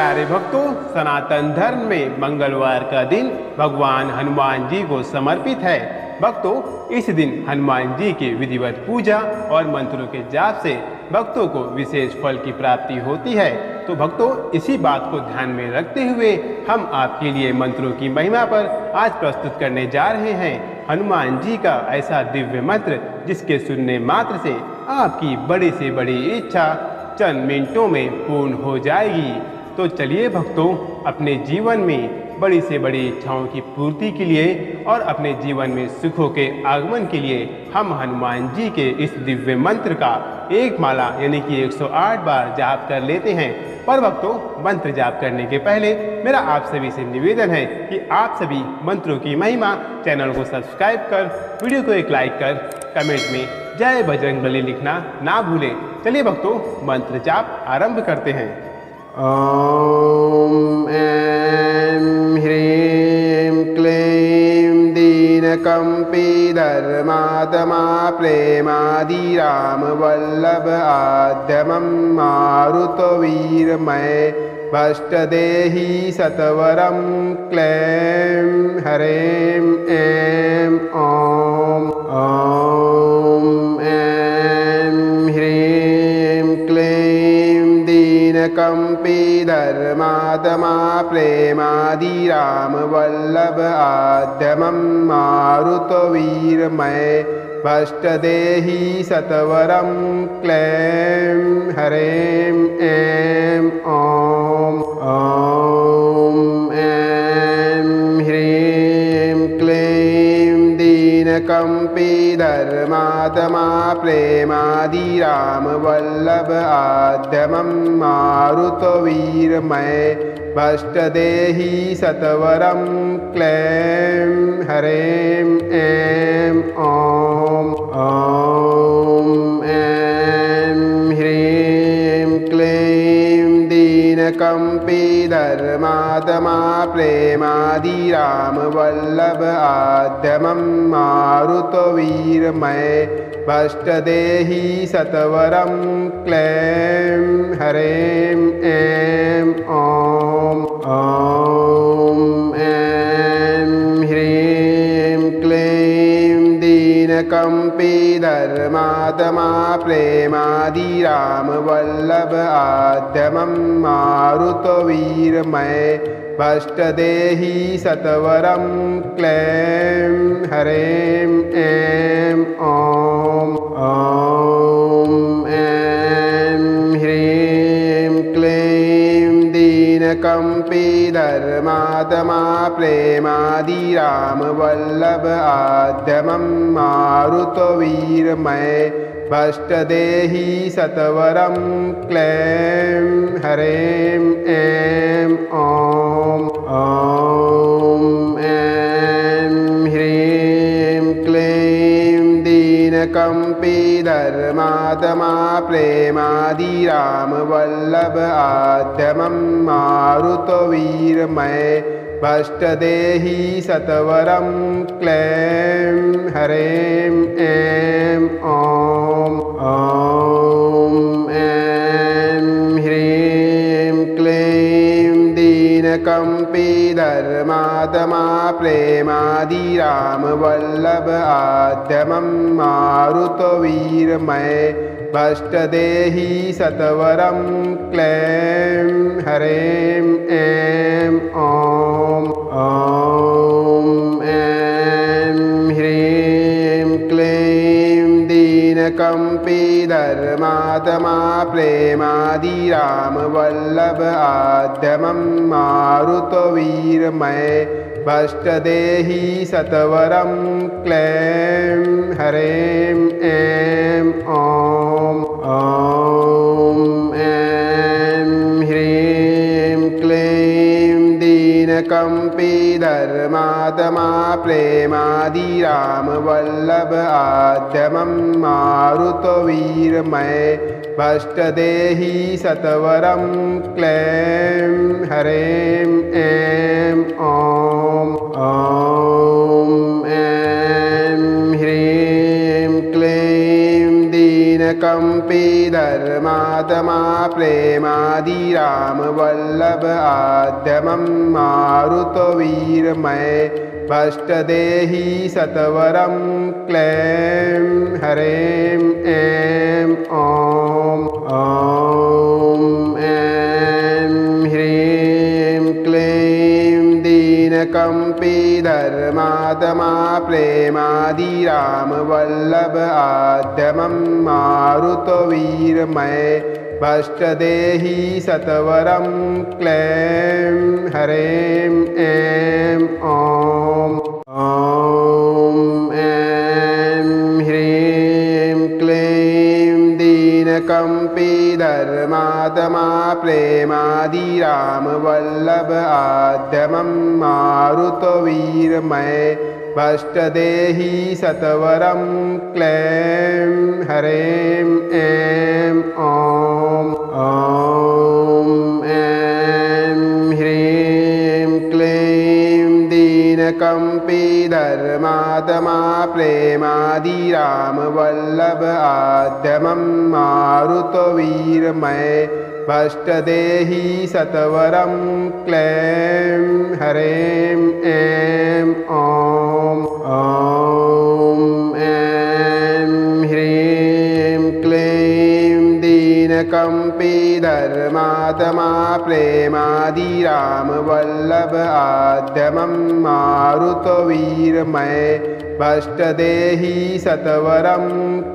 प्यारे भक्तों, सनातन धर्म में मंगलवार का दिन भगवान हनुमान जी को समर्पित है। भक्तों, इस दिन हनुमान जी की विधिवत पूजा और मंत्रों के जाप से भक्तों को विशेष फल की प्राप्ति होती है। तो भक्तों, इसी बात को ध्यान में रखते हुए हम आपके लिए मंत्रों की महिमा पर आज प्रस्तुत करने जा रहे हैं हनुमान जी का ऐसा दिव्य मंत्र जिसके सुनने मात्र से आपकी बड़ी से बड़ी इच्छा चंद मिनटों में पूर्ण हो जाएगी। तो चलिए भक्तों, अपने जीवन में बड़ी से बड़ी इच्छाओं की पूर्ति के लिए और अपने जीवन में सुखों के आगमन के लिए हम हनुमान जी के इस दिव्य मंत्र का एक माला यानी कि 108 बार जाप कर लेते हैं। पर भक्तों, मंत्र जाप करने के पहले मेरा आप सभी से निवेदन है कि आप सभी मंत्रों की महिमा चैनल को सब्सक्राइब कर, वीडियो को एक लाइक कर, कमेंट में जय बजरंगबली लिखना ना भूलें। चलिए भक्तों, मंत्र जाप आरंभ करते हैं। ॐ ऐं ह्रीं क्लीं दीनकम्पी धर्मात्मा प्रेमादिरामवल्लभ आद्यमं मारुतवीरमय भष्टदेहि सत्वरं क्लीं ह्रीं ऐं ॐ ऐं ह्रीं क्लीं दीनकम्पी धर्मात्मा प्रेमादिरामवल्लभ आद्यमं मारुतवीरमय भष्टदेहि सत्वरं क्लीं ह्रीं ऐं ॐ ऐं ह्रीं क्लीं दीनकम्पी धर्मात्मा प्रेमादिरामवल्लभ आद्यमं मारुतवीरमय भष्टदेहि सत्वरं क्लीं ह्रीं ऐं ॐ ऐं ह्रीं क्लीं दीनकम्पी धर्मात्मा प्रेमादिरामवल्लभ आद्यमं मारुतवीरमय भष्टदेहि सत्वरं क्लीं ह्रीं ऐं ॐ ऐं ह्रीं क्लीं दीनकम्पी धर्मात्मा प्रेमादिरामवल्लभ आद्यमं मारुतवीरमय भष्टदेहि सत्वरं क्लीं ह्रीं ऐं ॐ ऐं ह्रीं क्लीं दीनकम्पी धर्मात्मा प्रेमादिरामवल्लभ आद्यमं मारुतवीरमय भष्टदेहि सत्वरं क्लीं ह्रीं ऐं ॐ ऐं ह्रीं क्लीं दीनकम्पी धर्मात्मा प्रेमादिरामवल्लभ आद्यमं मारुतवीरमय भष्टदेहि सत्वरं क्लीं ह्रीं ऐं ॐ ऐं ह्रीं क्लीं दीनकम्पी धर्मात्मा प्रेमादिरामवल्लभ आद्यमं मारुतवीरमय भष्टदेहि सत्वरं क्लीं ह्रीं ऐं ॐ ऐं ह्रीं क्लीं दीनकम्पी धर्मात्मा प्रेमादिरामवल्लभ आद्यमं मारुतवीरमय भष्टदेहि सत्वरं क्लीं ह्रीं ऐं ॐ ऐं ह्रीं क्लीं दीनकम्पी धर्मात्मा प्रेमादिरामवल्लभ आद्यमं मारुतवीरमय भष्टदेहि सत्वरं क्लीं ह्रीं ऐं ॐ ऐं ह्रीं क्लीं दीनकम्पी धर्मात्मा प्रेमादिराम वल्लभ आद्यमं मारुतवीरमय भष्टदेहि सत्वरं क्लैं हरें ऐं ॐ ऐं ह्रीं क्लीं दीनकम्पी धर्मात्मा प्रेमादिराम वल्लभ आद्यमं मारुतवीरमय भष्टदेहि सत्वरं क्लैं हरें ऐं ॐ ऐं ह्रीं क्लीं दीनकम्पी धर्मात्मा प्रेमादिराम वल्लभ आद्यमं मारुतवीरमय भष्टदेहि सत्वरं क्लैं हरें ऐं ॐ ऐं ह्रीं क्लीं दीनकम्पी धर्मात्मा प्रेमादिराम वल्लभ आद्यमं मारुतवीरमय भष्टदेहि सत्वरं क्लैं हरें ऐं ॐ ऐं ह्रीं क्लीं दीनकम्पी धर्मात्मा प्रेमादिराम वल्लभ आद्यमं मारुतवीरमय भष्टदेहि सत्वरं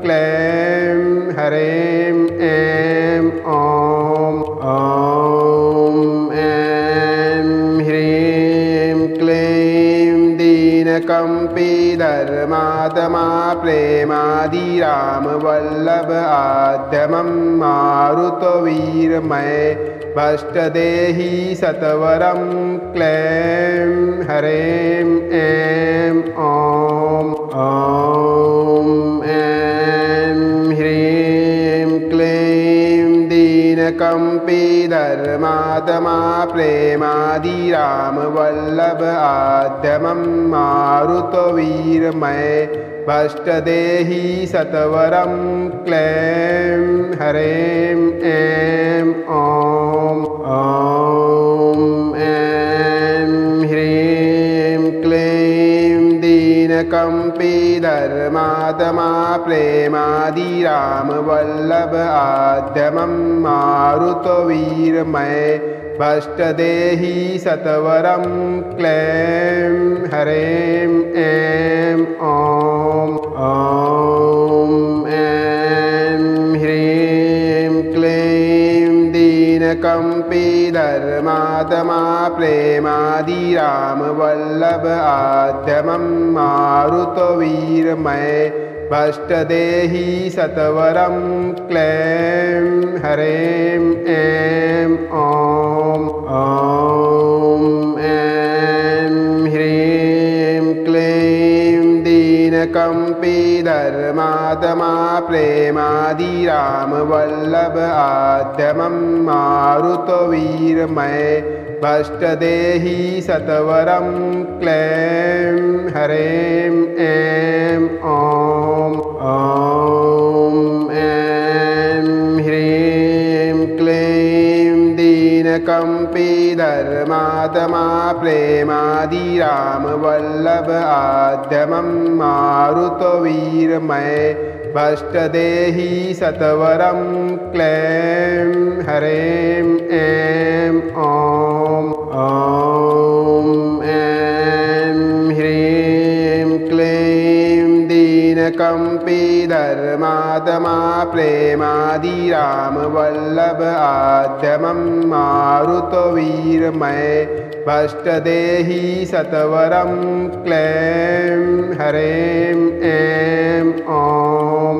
क्लैं हरें ऐं ॐ ऐं ह्रीं क्लीं दीनकम्पी धर्मात्मा प्रेमादिराम वल्लभ आद्यमं मारुतवीरमय भष्टदेहि सत्वरं क्लैं हरें ऐं ॐ ऐं ह्रीं क्लीं दीनकम्पी धर्मात्मा प्रेमादिराम वल्लभ आद्यमं मारुतवीरमय भष्टदेहि सत्वरं क्लैं हरें ऐं ॐ ऐं ह्रीं क्लीं दीनकम्पी धर्मात्मा प्रेमादिराम वल्लभ आद्यमं मारुतवीरमय भष्टदेहि सत्वरं क्लैं हरें ऐं ॐ ऐं ह्रीं क्लीं दीनकम्पी धर्मात्मा प्रेमादिराम वल्लभ आद्यमं मारुतवीरमय भष्टदेहि सत्वरं क्लैं हरें ऐं ॐ ऐं ह्रीं क्लीं दीनकम्पी धर्मात्मा प्रेमादिराम वल्लभ आद्यमं मारुतवीरमय भष्टदेहि सत्वरं क्लैं हरें ऐं ॐ ऐं ह्रीं क्लीं दीनकम्पी धर्मात्मा प्रेमादिराम वल्लभ आद्यमं मारुतवीरमय भष्टदेहि सत्वरं क्लैं हरें ऐं ॐ ऐं ह्रीं क्लीं दीनकम्पी धर्मात्मा प्रेमादिराम वल्लभ आद्यमं मारुतवीरमय भष्टदेहि सत्वरं क्लैं हरें ऐं ॐ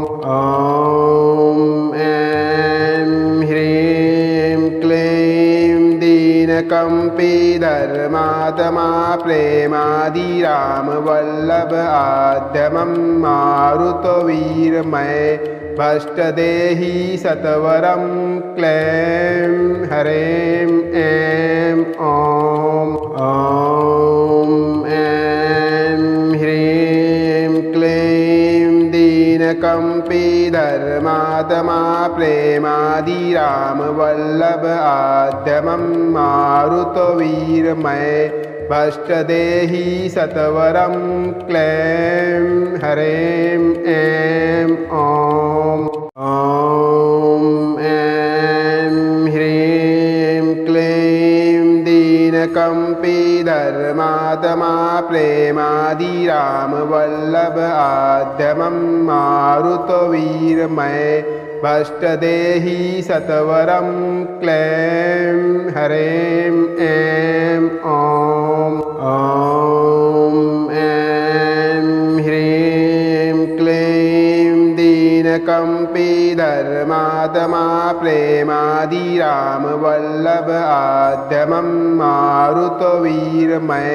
ऐं ह्रीं क्लीं दीनकम्पी धर्मात्मा प्रेमादिराम वल्लभ आद्यमं मारुतवीरमय भष्टदेहि सत्वरं क्लैं हरें ऐं ॐ ऐं ह्रीं क्लीं दीनकम्पी धर्मात्मा प्रेमादिराम वल्लभ आद्यमं मारुतवीरमय भष्टदेहि सत्वरं क्लैं हरें ऐं ॐ ऐं ह्रीं क्लीं दीनकम्पी धर्मात्मा प्रेमादिराम वल्लभ आद्यमं मारुतवीरमय भष्टदेहि सत्वरं क्लैं हरें ऐं ॐ ऐं ह्रीं क्लीं दीनकम्पी धर्मात्मा प्रेमादिराम वल्लभ आद्यमं मारुतवीरमय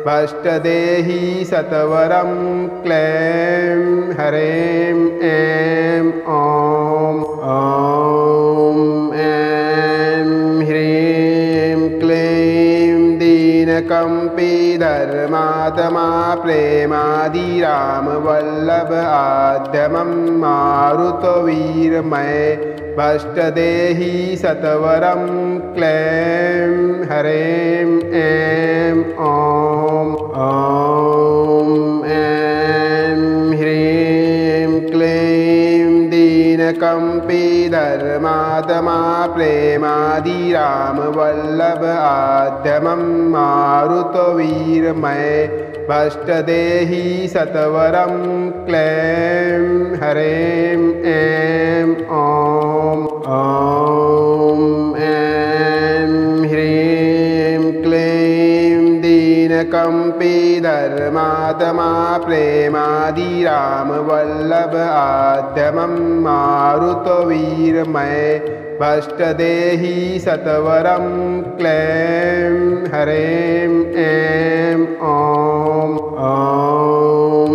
भष्टदेहि सत्वरं क्लैं हरें ऐं ॐ ऐं ह्रीं क्लीं दीनकम्पी धर्मात्मा प्रेमादिराम वल्लभ आद्यमं मारुतवीरमय भष्टदेहि सत्वरं क्लैं हरें ऐं ॐ ऐं ह्रीं क्लीं दीनकम्पी धर्मात्मा प्रेमादिराम वल्लभ आद्यमं मारुतवीरमय भष्टदेहि सत्वरं क्लैं हरें ऐं ॐ ऐं ह्रीं क्लीं दीनकम्पी धर्मात्मा प्रेमादिराम वल्लभ आद्यमं मारुतवीरमय भष्टदेहि सत्वरं क्लैं हरें ऐं ॐ ऐं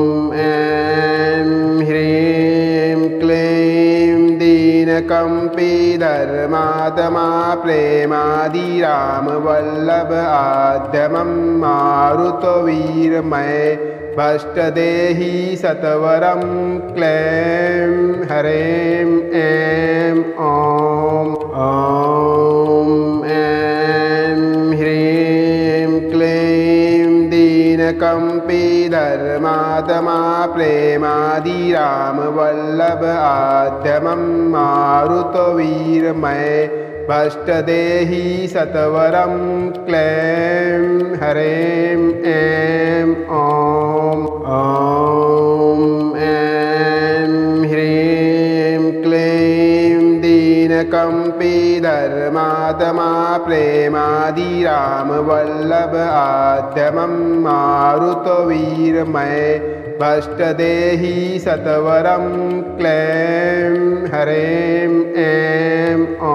ह्रीं क्लीं दीनकम्पी धर्मात्मा प्रेमादिराम वल्लभ आद्यमं मारुतवीरमय भष्टदेहि सत्वरं क्लैं हरें ऐं ॐ ऐं ह्रीं क्लीं दीनकम्पी धर्मात्मा प्रेमादिराम वल्लभ आद्यमं मारुतवीरमय भष्टदेहि सत्वरं क्लैं हरें ऐं ॐ ऐं ह्रीं क्लीं दीनकम्पी धर्मात्मा प्रेमादिराम वल्लभ आद्यमं मारुतवीरमय भष्टदेहि सत्वरं क्लैं हरें ऐं ॐ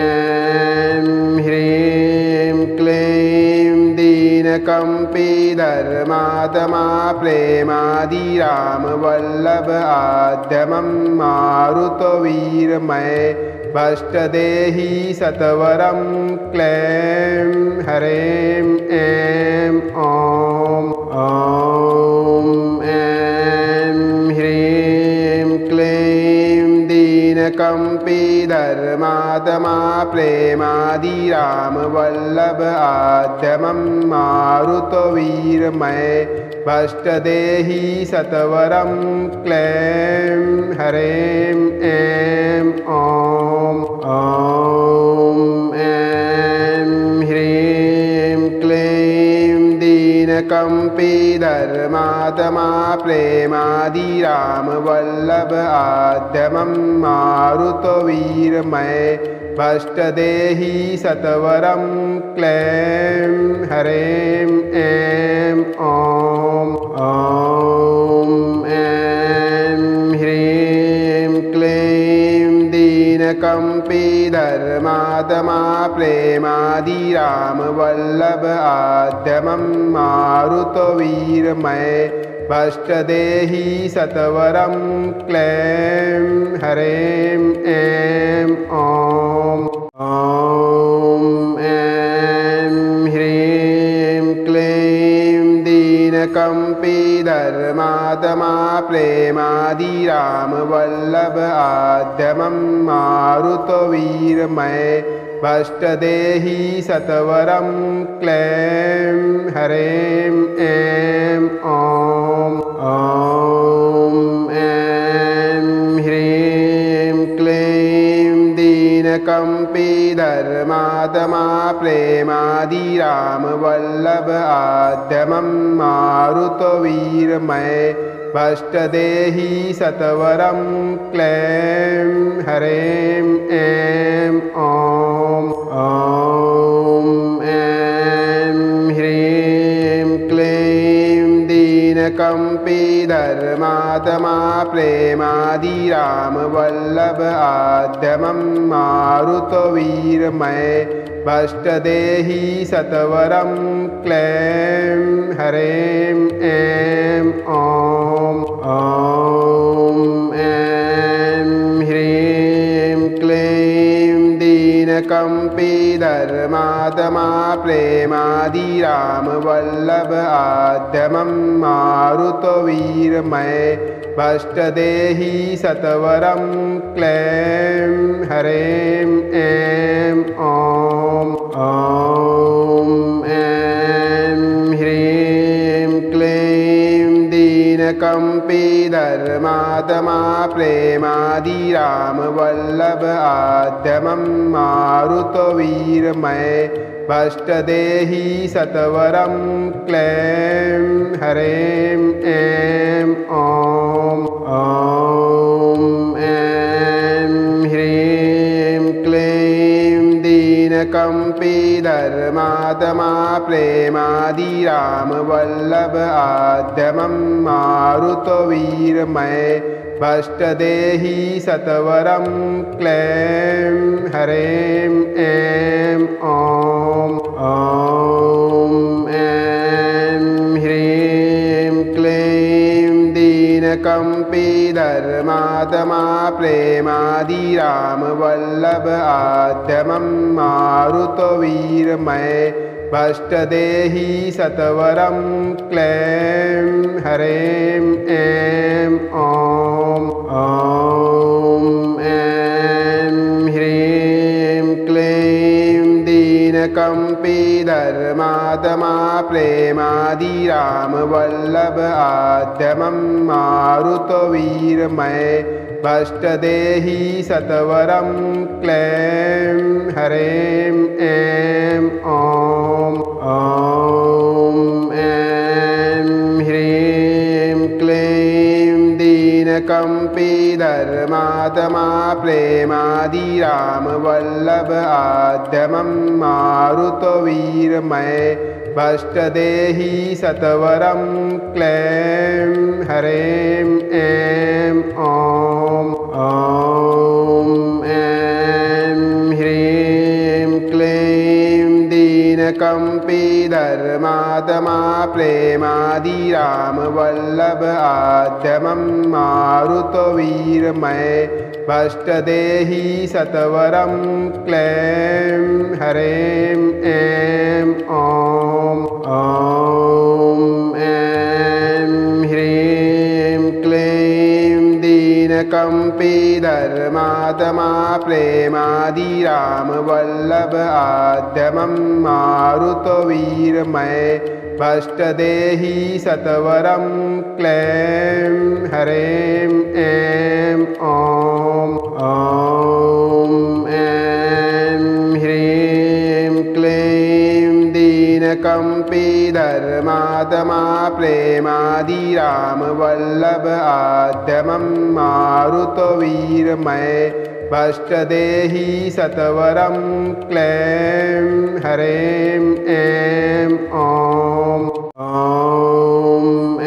ऐं ह्रीं क्लीं दीनकम्पी धर्मात्मा प्रेमादिराम वल्लभ आद्यमं मारुतवीरमय भष्टदेहि सत्वरं क्लैं हरें ऐं ॐ ऐं ह्रीं क्लीं दीनकम्पी धर्मात्मा प्रेमादिराम वल्लभ आद्यमं मारुतवीरमय भष्टदेहि सत्वरं क्लैं हरें ऐं ॐ ऐं ह्रीं क्लीं दीनकम्पी धर्मात्मा प्रेमादिराम वल्लभ आद्यमं मारुतवीरमय भष्टदेहि सत्वरं क्लैं हरें ऐं ॐ ऐं ह्रीं क्लीं दीनकम्पी धर्मात्मा प्रेमादिराम वल्लभ आद्यमं मारुतवीरमय भष्टदेहि सत्वरं क्लैं हरें ऐं ॐ ऐं ह्रीं क्लीं दीनकम्पी धर्मात्मा महात्मा प्रेमादिराम वल्लभ आद्यमं मारुतवीरमय भष्टदेहि सत्वरं क्लैं हरें ऐं ॐ ऐं ह्रीं क्लीं दीनकम्पी धर्मात्मा प्रेमादिराम वल्लभ आद्यमं मारुतवीरमय भष्टदेहि सत्वरं क्लैं हरें ऐं ॐ ऐं ह्रीं क्लीं दीनकम्पी धर्मात्मा प्रेमादिराम वल्लभ आद्यमं मारुतवीरमय भष्टदेहि सत्वरं क्लैं हरें ऐं ॐ ऐं ह्रीं क्लीं दीनकम्पी धर्मात्मा प्रेमादिराम वल्लभ आद्यमं मारुतवीरमय भष्टदेहि सत्वरं क्लैं हरें ऐं ॐ ऐं ह्रीं क्लीं दीनकम्पी धर्मात्मा प्रेमादिराम वल्लभ आद्यमं मारुतवीरमय भष्टदेहि सत्वरं क्लैं हरें ऐं ॐ ऐं ह्रीं क्लीं दीनकम्पी धर्मात्मा प्रेमादिराम वल्लभ आद्यमं मारुतवीरमय भष्टदेहि सत्वरं क्लैं हरें ऐं ॐ ऐं ह्रीं क्लीं दीनकम्पी धर्मात्मा प्रेमादिराम वल्लभ आद्यमं मारुतवीरमय भष्टदेहि सत्वरं क्लैं हरें ऐं ॐ ऐं ह्रीं क्लीं दीनकम्पी धर्मात्मा प्रेमादिराम वल्लभ आद्यमं मारुतवीरमय भष्टदेहि सत्वरं क्लैं हरें ऐं ॐ ऐं ह्रीं क्लीं दीनकम्पी धर्मात्मा प्रेमादिराम वल्लभ आद्यमं मारुतवीरमय भष्टदेहि सत्वरं क्लैं हरें ऐं ॐ ऐं ह्रीं क्लीं दीनकम्पी धर्मात्मा प्रेमादिराम वल्लभ आद्यमं मारुतवीरमय भष्टदेहि सत्वरं क्लैं हरें ऐं ॐ ऐं ह्रीं क्लीं दीनकम्पी धर्मात्मा प्रेमादिराम वल्लभ आद्यमं मारुतवीरमय भष्टदेहि सत्वरं क्लैं हरें ऐं ॐ ऐं ह्रीं क्लीं दीनकम्पी धर्मात्मा प्रेमादिराम वल्लभ आद्यमं मारुतवीरमय भष्टदेहि सत्वरं क्लैं हरें ऐं ॐ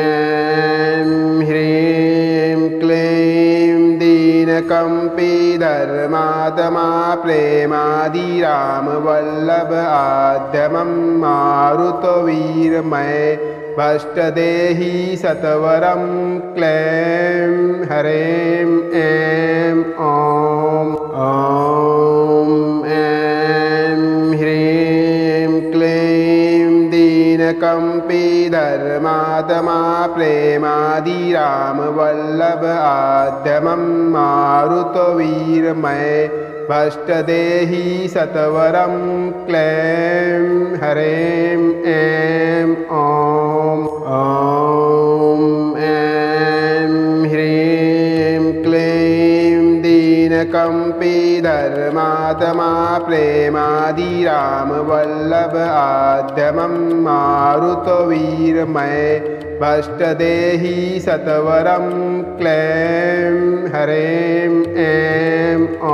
ऐं ह्रीं क्लीं दीनकम्पी धर्मात्मा प्रेमादिराम वल्लभ आद्यमं मारुतवीरमय भष्टदेहि सत्वरं क्लैं हरें ऐं ॐ ऐं ह्रीं क्लीं दीनकम्पी धर्मात्मा प्रेमादिरामवल्लभ आद्यमं मारुतवीरमय भष्टदेहि सत्वरं क्लैं हरें ऐं ॐ ऐं ह्रीं क्लीं दीनकम्पी धर्मात्मा प्रेमादिरामवल्लभ आद्यमं मारुतवीरमय भष्टदेहि सत्वरं क्लैं हरें ऐं ॐ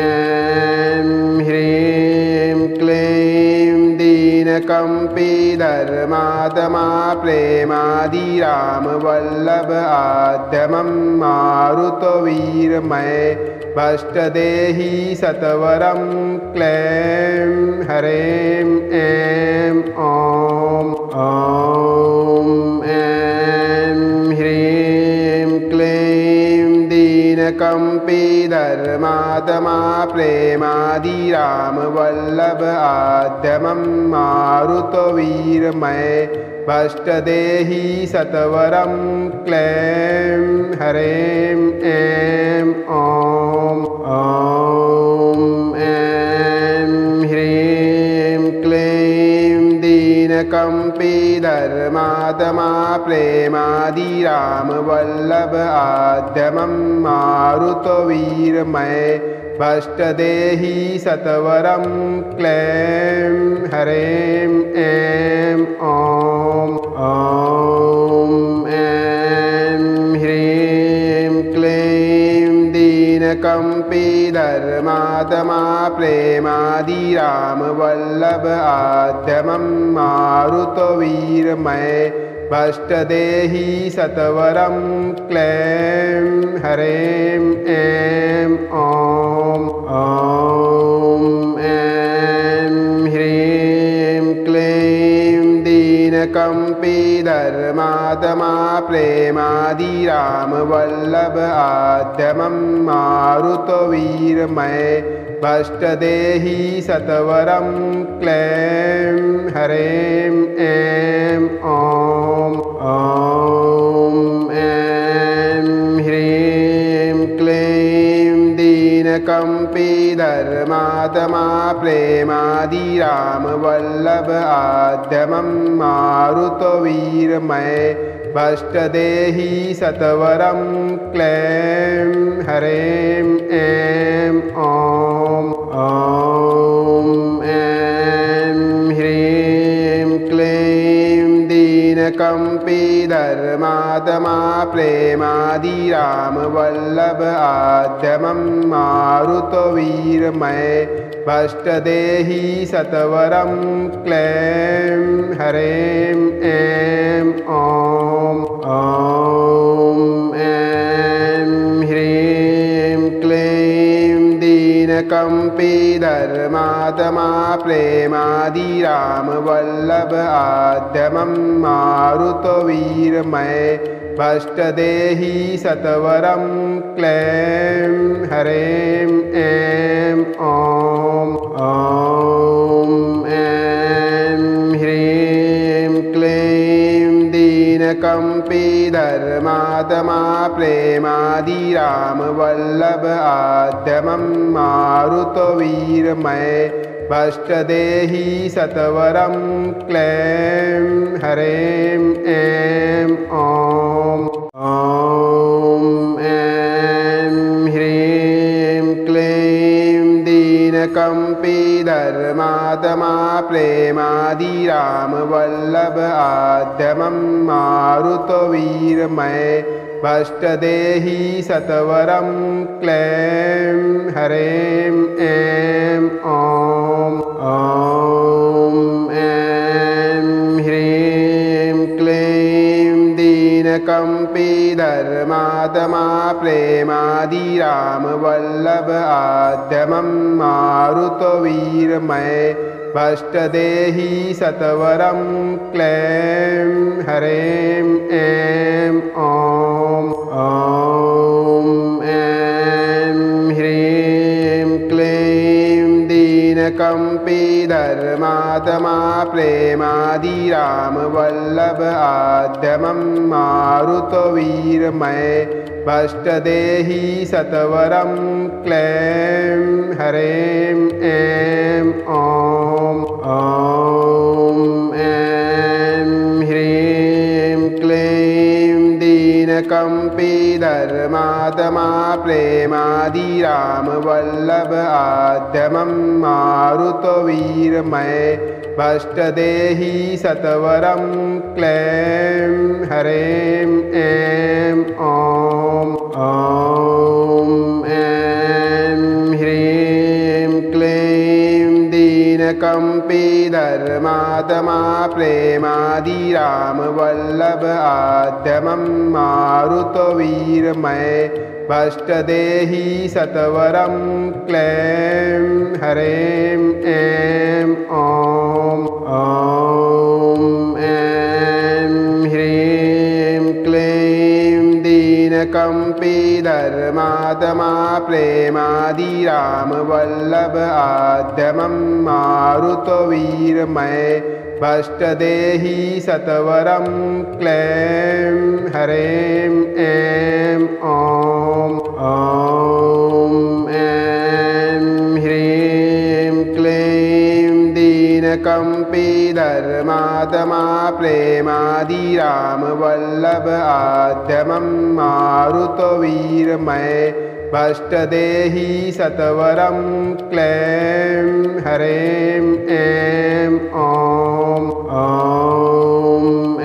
ऐं ह्रीं क्लीं दीनकम्पी धर्मात्मा प्रेमादिरामवल्लभ आद्यमं मारुतवीरमय भष्टदेहि सत्वरं क्लैं हरें ऐं ॐ ऐं ह्रीं क्लीं दीनकम्पी धर्मात्मा प्रेमादिरामवल्लभ आद्यमं मारुतवीरमय भष्टदेहि सत्वरं क्लैं हरें ऐं ॐ ऐं ह्रीं क्लीं दीनकम्पी धर्मात्मा प्रेमादिरामवल्लभ आद्यमं मारुतवीरमय भष्टदेहि सत्वरं क्लैं हरें ऐं ॐ ऐं ह्रीं क्लीं दीनकम्पी धर्मात्मा प्रेमादिरामवल्लभ आद्यमं मारुतवीरमय भष्टदेहि सत्वरं क्लैं हरें ऐं ॐ ऐं ह्रीं क्लीं दीनकम्पी धर्मात्मा प्रेमादिरामवल्लभ आद्यमं मारुतवीरमय भष्टदेहि सत्वरं क्लैं हरें ऐं ॐ ऐं ह्रीं क्लीं दीनकम्पी धर्मात्मा प्रेमादिरामवल्लभ आद्यमं मारुतवीरमय भष्टदेहि सत्वरं क्लैं हरें ऐं ॐ ऐं ह्रीं क्लीं दीनकम्पी धर्मात्मा प्रेमादिरामवल्लभ आद्यमं मारुतवीरमय भष्टदेहि सत्वरं क्लैं हरें ऐं ॐ ऐं ह्रीं क्लीं दीनकम्पी धर्मात्मा प्रेमादिरामवल्लभ आद्यमं मारुतवीरमय भष्टदेहि सत्वरं क्लैं हरें ऐं ॐ ऐं ह्रीं क्लीं दीनकम्पी धर्मात्मा प्रेमादिरामवल्लभ आद्यमं मारुतवीरमय भष्टदेहि सत्वरं क्लैं हरें ऐं ॐ ऐं ह्रीं क्लीं दीनकम्पी धर्मात्मा प्रेमादिरामवल्लभ आद्यमं मारुतवीरमय भष्टदेहि सत्वरं क्लैं हरें ऐं ॐ ऐं ह्रीं क्लीं दीनकम्पी धर्मात्मा प्रेमादिरामवल्लभ आद्यमं मारुतवीरमय भष्टदेहि सत्वरं क्लैं हरें ऐं ॐ ऐं ह्रीं क्लीं दीनकम्पी धर्मात्मा प्रेमादिराम वल्लभ आद्यमं मारुतवीरमय भष्टदेहि सत्वरं क्लैं हरें ऐं ॐ ऐं ह्रीं क्लीं दीनकम्पी धर्मात्मा प्रेमादिराम वल्लभ आद्यमं मारुतवीरमय भष्टदेहि सत्वरं क्लैं हरें ऐं ॐ ऐं ह्रीं क्लीं दीनकम्पी धर्मात्मा प्रेमादिराम वल्लभ आद्यमं मारुतवीरमय भष्टदेहि सत्वरं क्लैं हरें ऐं ॐ ऐं ह्रीं क्लीं दीनकम्पी धर्मात्मा प्रेमादिराम वल्लभ आद्यमं मारुतवीरमय भष्टदेहि सत्वरं क्लैं हरें ऐं ॐ ऐं ह्रीं क्लीं दीनकम्पी धर्मात्मा प्रेमादिराम वल्लभ आद्यमं मारुतवीरमय भष्टदेहि सत्वरं क्लैं हरें ऐं ॐ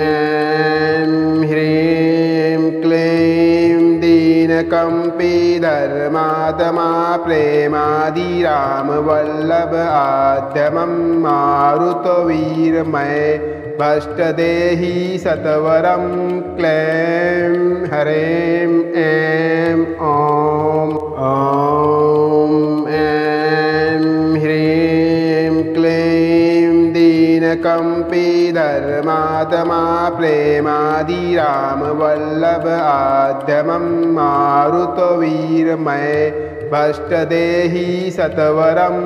ऐं ह्रीं क्लीं दीनकम्पी धर्मात्मा प्रेमादिराम वल्लभ आद्यमं मारुतवीरमय भष्टदेहि सत्वरं क्लैं हरें ऐं ॐ ऐं ह्रीं क्लीं दीनकम्पी धर्मात्मा प्रेमादिराम वल्लभ आद्यमं मारुतवीरमय भष्टदेहि सत्वरं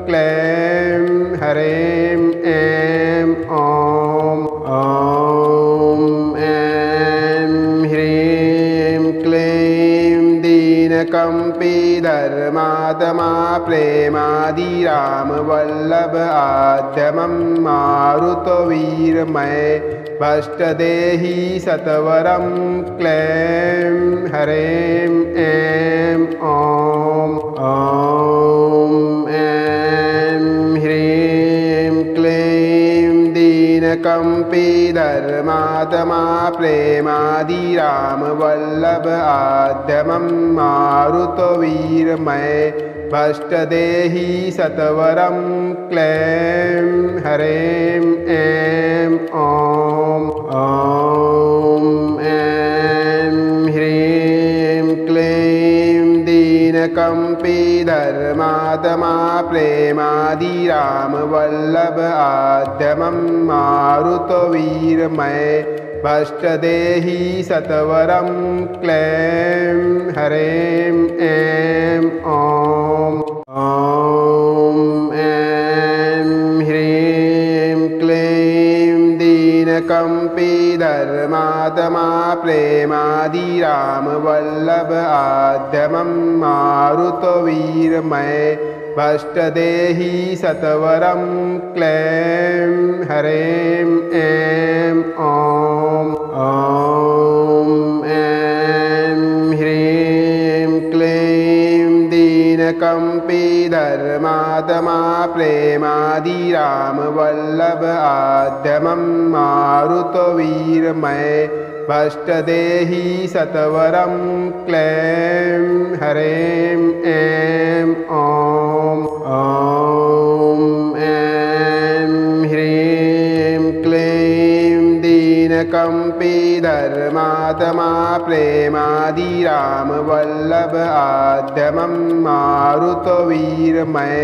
क्लैं हरें ऐं ॐ ऐं ह्रीं क्लीं दीनकम्पी धर्मात्मा प्रेमादिराम वल्लभ आद्यमं मारुतवीरमय भष्टदेहि सत्वरं क्लैं हरें ऐं ॐ ऐं ह्रीं क्लीं दीनकम्पी धर्मात्मा प्रेमादिराम वल्लभ आद्यमं मारुतवीरमय भष्टदेहि सत्वरं क्लैं हरें ऐं ॐ ऐं ह्रीं क्लीं दीनकम्पी धर्मात्मा प्रेमादिराम वल्लभ आद्यमं मारुतवीरमय भष्टदेहि सत्वरं क्लैं हरें ऐं ॐ ऐं ह्रीं क्लीं दीनकम्पी धर्मात्मा प्रेमादिराम वल्लभ आद्यमं मारुतवीरमय भष्टदेहि सत्वरं क्लैं हरें ऐं ॐ ऐं ह्रीं क्लीं दीनकम्पी धर्मात्मा प्रेमादिराम वल्लभ आद्यमं मारुतवीरमय भष्टदेहि सत्वरं क्लैं हरें ऐं ॐ ऐं ह्रीं क्लीं दीनकम्पी धर्मात्मा प्रेमादिराम वल्लभ आद्यमं मारुतवीरमय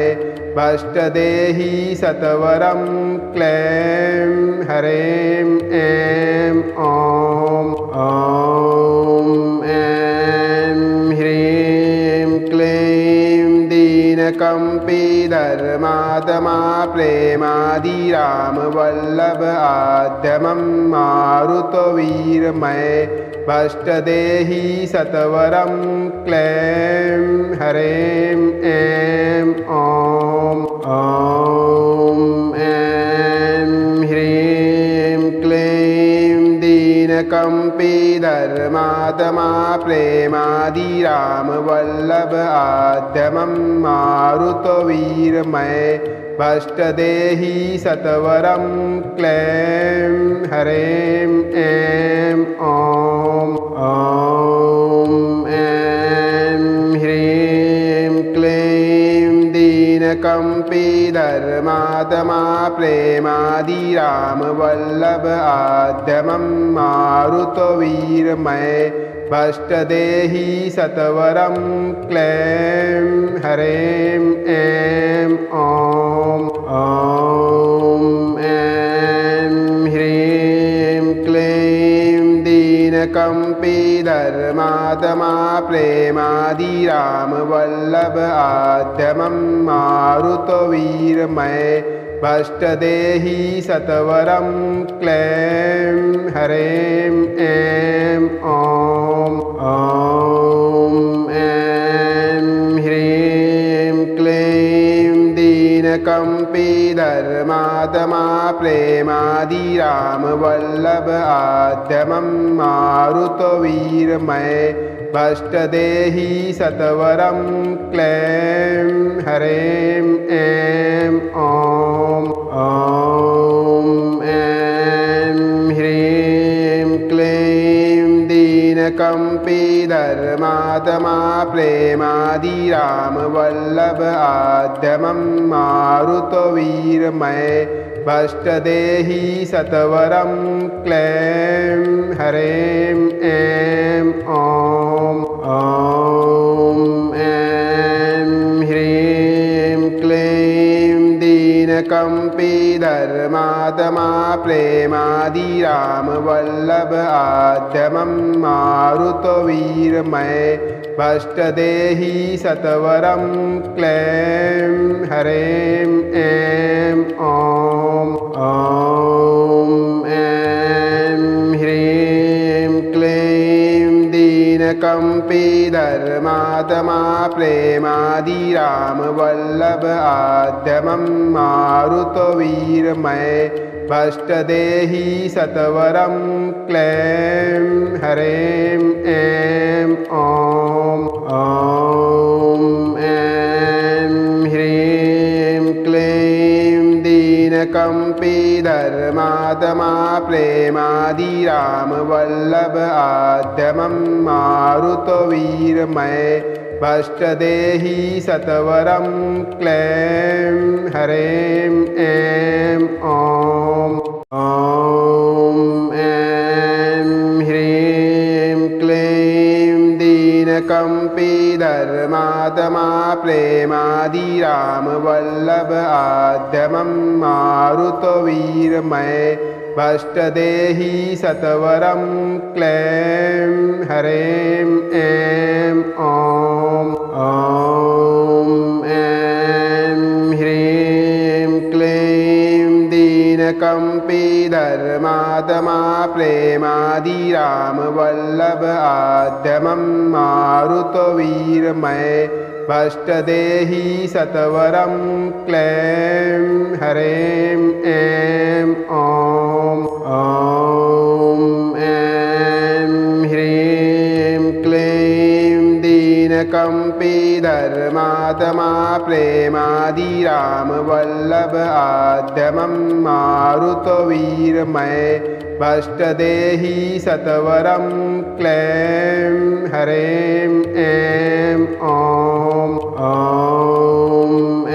भष्टदेहि सत्वरं क्लैं हरें ऐं ॐ ऐं ह्रीं क्लीं दीनकम्पी धर्मात्मा प्रेमादिरामवल्लभ आद्यमं मारुतवीरमय भष्टदेहि सत्वरं क्लैं हरें ऐं ॐ ऐं ह्रीं क्लीं दीनकम्पी धर्मात्मा प्रेमादिरामवल्लभ आद्यमं मारुतवीरमय भष्टदेहि सत्वरं क्लैं हरें ऐं ॐ ऐं ह्रीं क्लीं दीनकम्पी धर्मात्मा प्रेमादिरामवल्लभ आद्यमं मारुतवीरमय भष्टदेहि सत्वरं क्लैं हरें ऐं ॐ ऐं ह्रीं क्लीं दीनकम्पी धर्मात्मा प्रेमादिरामवल्लभ आद्यमं मारुतवीरमय भष्टदेहि सत्वरं क्लैं हरें ऐं ॐ ऐं ह्रीं क्लीं दीनकम्पी धर्मात्मा प्रेमादिरामवल्लभ आद्यमं मारुतवीरमय भष्टदेहि सत्वरं क्लैं हरें ऐं ॐ ऐं ह्रीं क्लीं दीनकम्पी धर्मात्मा प्रेमादिरामवल्लभ आद्यमं मारुतवीरमय भष्टदेहि सत्वरं क्लैं हरें ऐं ॐ ऐं ह्रीं क्लीं दीनकम्पी धर्मात्मा प्रेमादिरामवल्लभ आद्यमं मारुतवीरमय भष्टदेहि सत्वरं क्लैं हरें ऐं ॐ ऐं ह्रीं क्लीं दीनकम्पी धर्मात्मा प्रेमादिरामवल्लभ आद्यमं मारुतवीरमय भष्टदेहि सत्वरं क्लैं हरें ऐं ॐ ऐं ह्रीं क्लीं दीनकम्पी धर्मात्मा प्रेमादिरामवल्लभ आद्यमं मारुतवीरमय भष्टदेहि सत्वरं क्लैं हरें ऐं ॐ ऐं ह्रीं क्लीं दीनकम्पी धर्मात्मा प्रेमादिरामवल्लभ आद्यमं मारुतवीरमय भष्टदेहि सत्वरं क्लैं हरें ऐं ॐ ऐं ह्रीं क्लीं दीनकम्पी धर्मात्मा प्रेमादिरामवल्लभ आद्यमं मारुतवीरमय भष्टदेहि सत्वरं क्लैं हरें ऐं ॐ ऐं ह्रीं क्लीं दीनकम्पी धर्मात्मा प्रेमादिरामवल्लभ आद्यमं मारुतवीरमय भष्टदेहि सत्वरं क्लैं हरें ऐं ॐ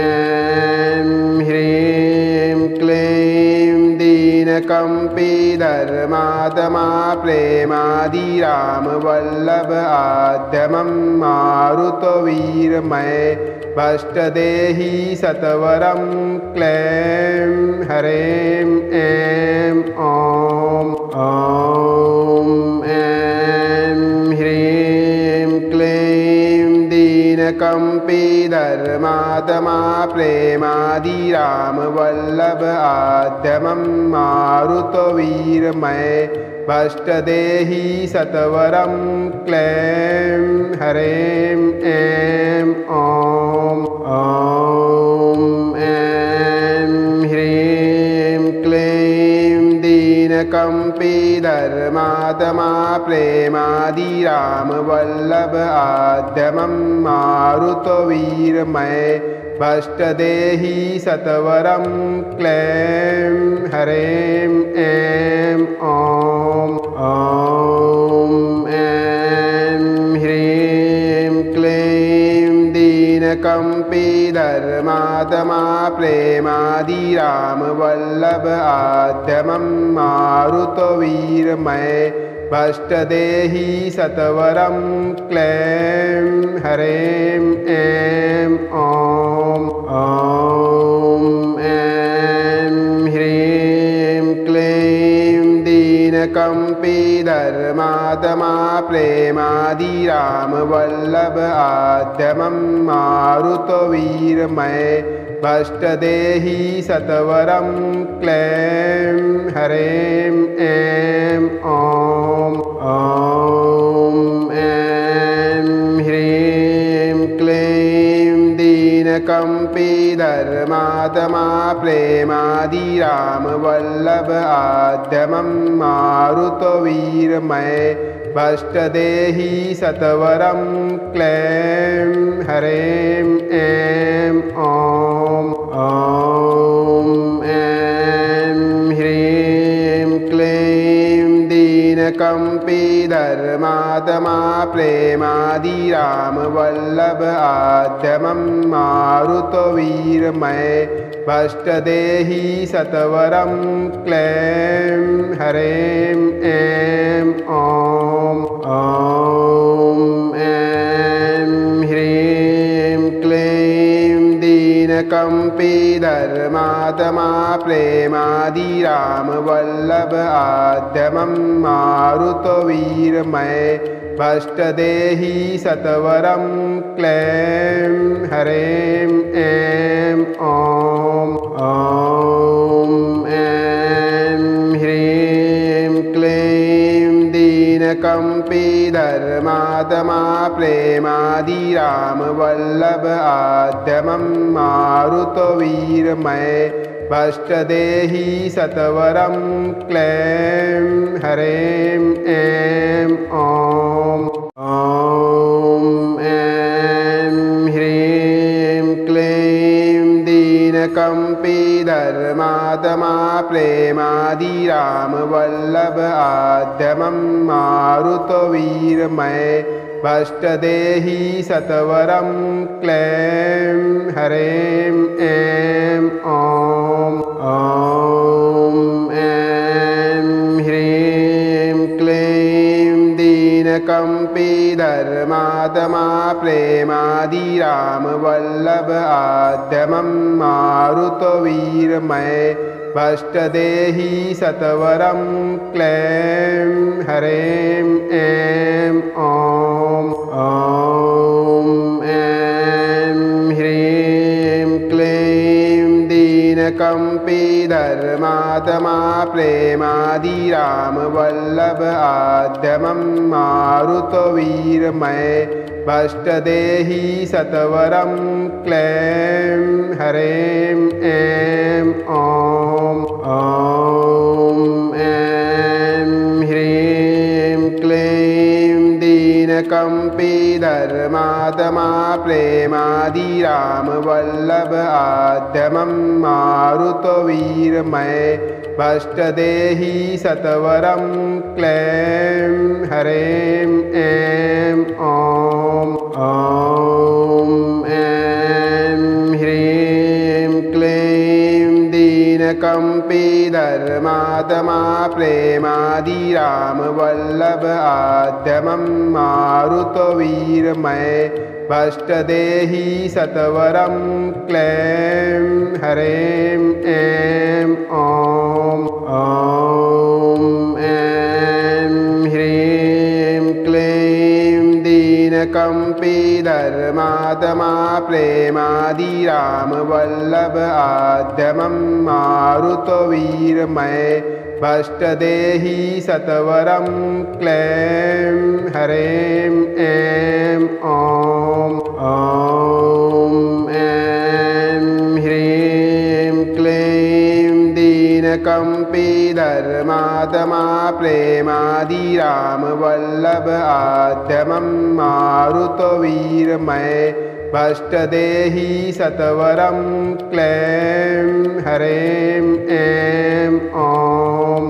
ऐं ह्रीं क्लीं दीनकम्पी धर्मात्मा प्रेमादिरामवल्लभ आद्यमं मारुतवीरमय भष्टदेहि सत्वरं क्लैं हरें ऐं ॐ ऐं ह्रीं क्लीं दीनकम्पी धर्मात्मा प्रेमादिरामवल्लभ आद्यमं मारुतवीरमय भष्टदेहि सत्वरं क्लैं हरें ऐं ॐ ऐं ह्रीं क्लीं दीनकम्पी धर्मात्मा प्रेमादिरामवल्लभ आद्यमं मारुतवीरमय भष्टदेहि सत्वरं क्लैं हरें ऐं ॐ ऐं ह्रीं क्लीं दीनकम्पी धर्मात्मा प्रेमादिरामवल्लभ आद्यमं मारुतवीरमय भष्टदेहि सत्वरं क्लैं हरें ऐं ॐ ऐं ह्रीं क्लीं दीनकम्पी धर्मात्मा प्रेमादिरामवल्लभ आद्यमं मारुतवीरमय भष्टदेहि सत्वरं क्लैं हरें ऐं ॐ ऐं ह्रीं क्लीं दीनकम्पी धर्मात्मा प्रेमादिरामवल्लभ आद्यमं मारुतवीरमय भष्टदेहि सत्वरं क्लैं हरें ऐं ॐ ऐं ह्रीं क्लीं दीनकम्पी धर्मात्मा प्रेमादिरामवल्लभ आद्यमं मारुतवीरमय भष्टदेहि सत्वरं क्लैं हरें ऐं ॐ ऐं ह्रीं क्लीं दीनकम्पी धर्मात्मा प्रेमादिरामवल्लभ आद्यमं मारुतवीरमय भष्टदेहि सत्वरं क्लैं हरें ऐं ॐ ऐं ह्रीं क्लीं दीनकम्पी धर्मात्मा प्रेमादिरामवल्लभ आद्यमं मारुतवीरमय भष्टदेहि सत्वरं क्लैं हरें ऐं ॐ ऐं ह्रीं क्लीं दीनकम्पी धर्मात्मा प्रेमादिरामवल्लभ आद्यमं मारुतवीरमय भष्टदेहि सत्वरं क्लैं हरें ऐं ॐ ऐं ह्रीं क्लीं दीनकम्पी धर्मात्मा प्रेमादिरामवल्लभ आद्यमं मारुतवीरमय भष्टदेहि सत्वरं क्लैं हरें ऐं ॐ ऐं ह्रीं क्लीं दीनकम्पी धर्मात्मा प्रेमादिरामवल्लभ आद्यमं मारुतवीरमय भष्टदेहि सत्वरं क्लैं हरें ऐं ॐ ऐं ह्रीं क्लीं दीनकम्पी धर्मात्मा प्रेमादिरामवल्लभ आद्यमं मारुतवीरमय भष्टदेहि सत्वरं क्लैं हरें ऐं ॐ ऐं ह्रीं क्लीं दीनकम्पी धर्मात्मा प्रेमादिरामवल्लभ आद्यमं मारुतवीरमय भष्टदेहि सत्वरं क्लैं हरें ऐं ॐ ऐं ह्रीं क्लीं दीनकम्पी दीनकम्पी धर्मात्मा प्रेमादिरामवल्लभ आद्यमं मारुतवीरमय भष्टदेहि सत्वरं क्लैं हरें ऐं ॐ ऐं ह्रीं क्लीं दीनकम्पी धर्मात्मा प्रेमादिरामवल्लभ आद्यमं मारुतवीरमय भष्टदेहि सत्वरं क्लैं हरें ऐं ॐ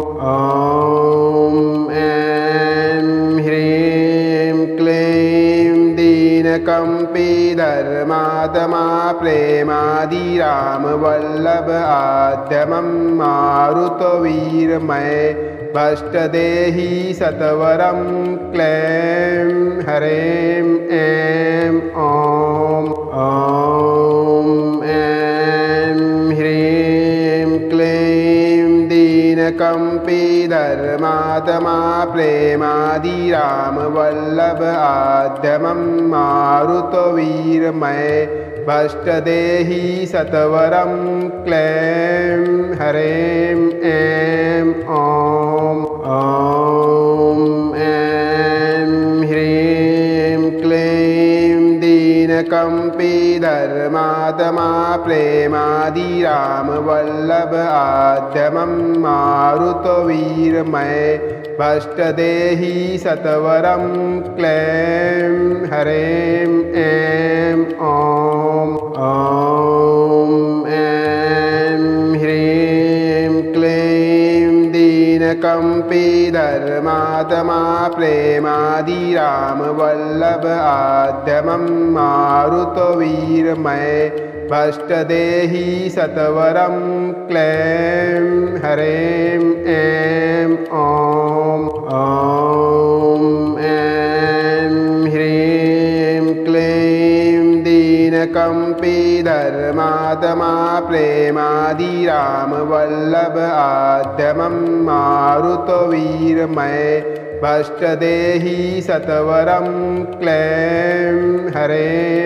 ऐं ह्रीं क्लीं दीनकम्पी धर्मात्मा प्रेमादिरामवल्लभ आद्यमं मारुतवीरमय भष्टदेहि सत्वरं क्लैं हरें ऐं ॐ ऐं ह्रीं क्लीं दीनकम्पी धर्मात्मा प्रेमादिरामवल्लभ आद्यमं मारुतवीरमय भष्टदेहि सत्वरं क्लैं हरें ऐं ॐ ऐं ह्रीं क्लीं दीनकम्पी धर्मात्मा प्रेमादिरामवल्लभ आद्यमं मारुतवीरमय भष्टदेहि सत्वरं क्लैं हरें ऐं ॐ ऐं ह्रीं क्लीं दीनकम्पी धर्मात्मा प्रेमादिरामवल्लभ आद्यमं मारुतवीरमय भष्टदेहि सत्वरं क्लैं हरें ऐं ॐ ऐं ह्रीं क्लीं दीनकम्पी धर्मात्मा प्रेमादिरामवल्लभ आद्यमं मारुतवीरमय भष्टदेहि सत्वरं क्लैं हरें